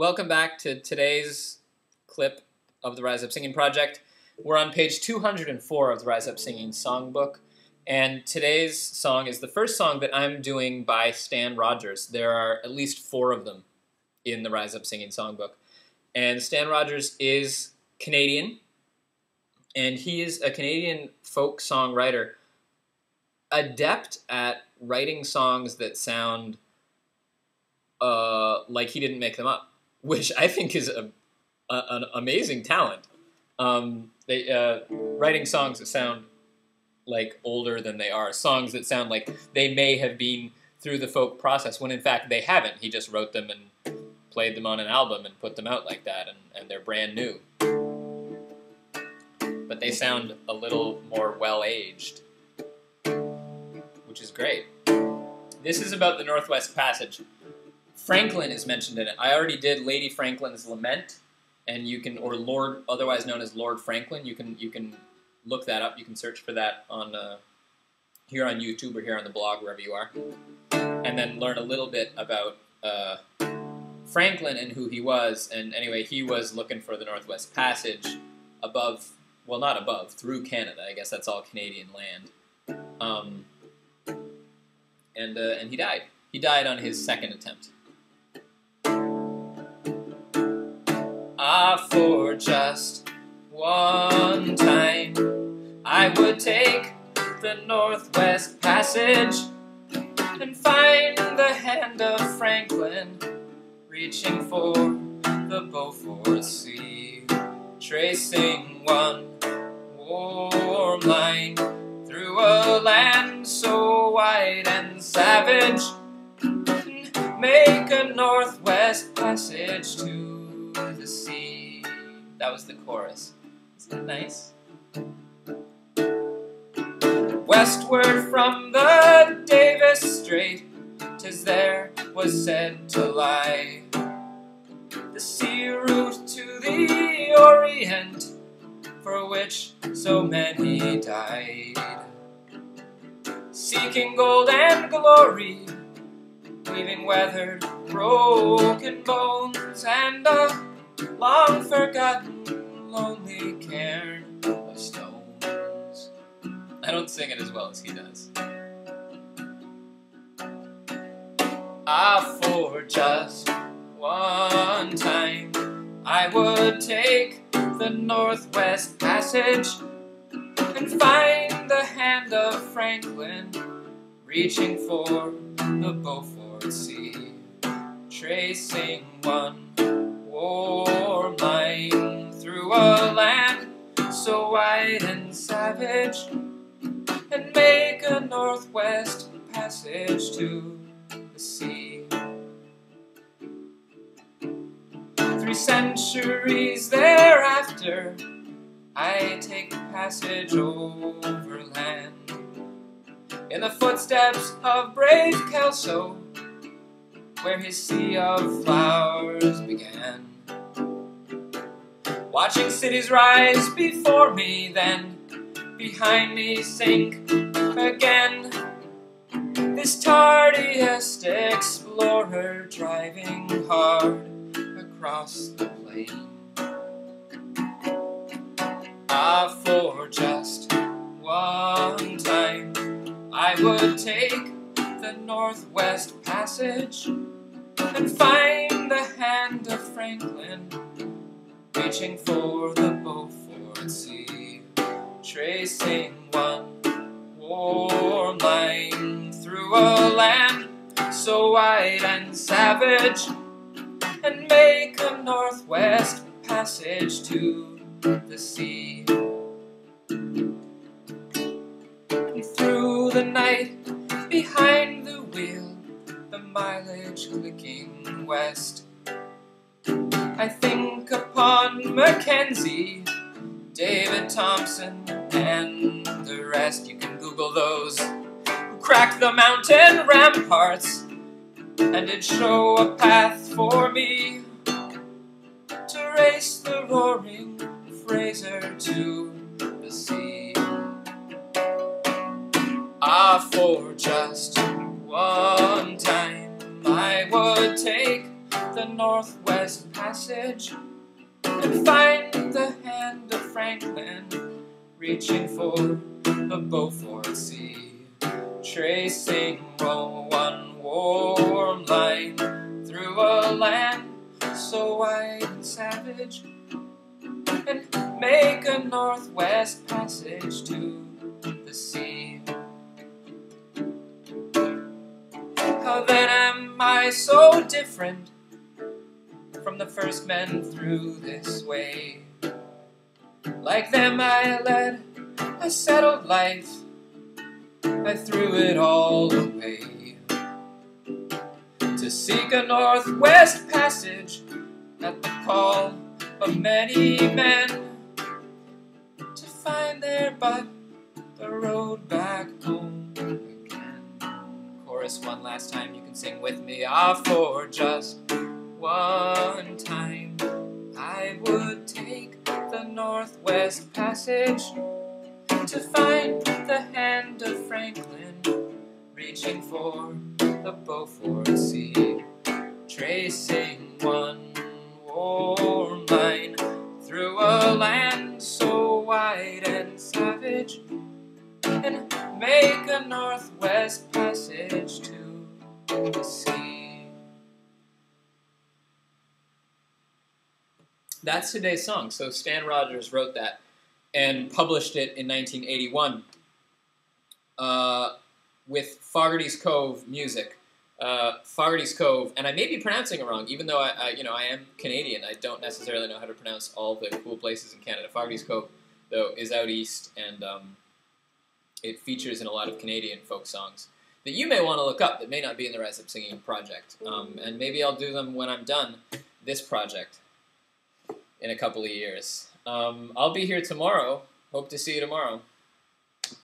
Welcome back to today's clip of the Rise Up Singing Project. We're on page 204 of the Rise Up Singing songbook, and today's song is the first song that I'm doing by Stan Rogers. There are at least 4 of them in the Rise Up Singing songbook. And Stan Rogers is Canadian, and he is a Canadian folk songwriter, adept at writing songs that sound like he didn't make them up, which I think is an amazing talent. Writing songs that sound like older than they are, songs that sound like they may have been through the folk process, when in fact they haven't. He just wrote them and played them on an album and put them out like that, and they're brand new. But they sound a little more well-aged, which is great. This is about the Northwest Passage. Franklin is mentioned in it. I already did Lady Franklin's Lament, and you can, or Lord, otherwise known as Lord Franklin. You can look that up. You can search for that on here on YouTube or here on the blog, wherever you are, and then learn a little bit about Franklin and who he was. And anyway, he was looking for the Northwest Passage above, well, not above, through Canada. I guess that's all Canadian land. And he died. He died on his second attempt. For just one time, I would take the Northwest Passage and find the hand of Franklin reaching for the Beaufort Sea, tracing one warm line through a land so wide and savage, make a Northwest Passage to the sea. That was the chorus. Isn't that nice? Westward from the Davis Strait, 'tis there was said to lie the sea route to the Orient, for which so many died. Seeking gold and glory, weaving weathered, broken bones, and a long-forgotten, lonely cairn of stones. I don't sing it as well as he does. For just one time, I would take the Northwest Passage and find the hand of Franklin reaching for the Beaufort Sea, tracing one warm line through a land so wide and savage, and make a Northwest Passage to the sea. 3 centuries thereafter, I take the passage overland in the footsteps of brave Kelso, where his sea of flowers began. Watching cities rise before me, then behind me sink again. This tardiest explorer driving hard across the plain. For just one time, I would take the Northwest Passage and find the hand of Franklin reaching for the Beaufort Sea, tracing one warm line through a land so wide and savage, and make a Northwest Passage to the sea. And through the night, behind the wheel, the mileage clicking west, I think upon Mackenzie, David Thompson, and the rest. You can Google those, who cracked the mountain ramparts and did show a path for me to race the roaring Fraser to the sea. For just one time, I would take the the Northwest Passage and find the hand of Franklin reaching for the Beaufort Sea, tracing one warm line through a land so wide and savage, and make a Northwest Passage to the sea. How then am I so different from the first men through this way? Like them I led a settled life, I threw it all away to seek a Northwest Passage at the call of many men, to find there but the road back home again. Chorus one last time, you can sing with me. Ah, for just one time I would take the Northwest Passage to find the hand of Franklin reaching for the Beaufort Sea, tracing one warm line through a land so wide and savage, and make a Northwest Passage to the sea. That's today's song. So Stan Rogers wrote that and published it in 1981 with Fogarty's Cove music. Fogarty's Cove, and I may be pronouncing it wrong, even though I am Canadian. I don't necessarily know how to pronounce all the cool places in Canada. Fogarty's Cove, though, is out east, and it features in a lot of Canadian folk songs that you may want to look up that may not be in the Rise Up Singing project. And maybe I'll do them when I'm done this project in a couple of years. I'll be here tomorrow. Hope to see you tomorrow.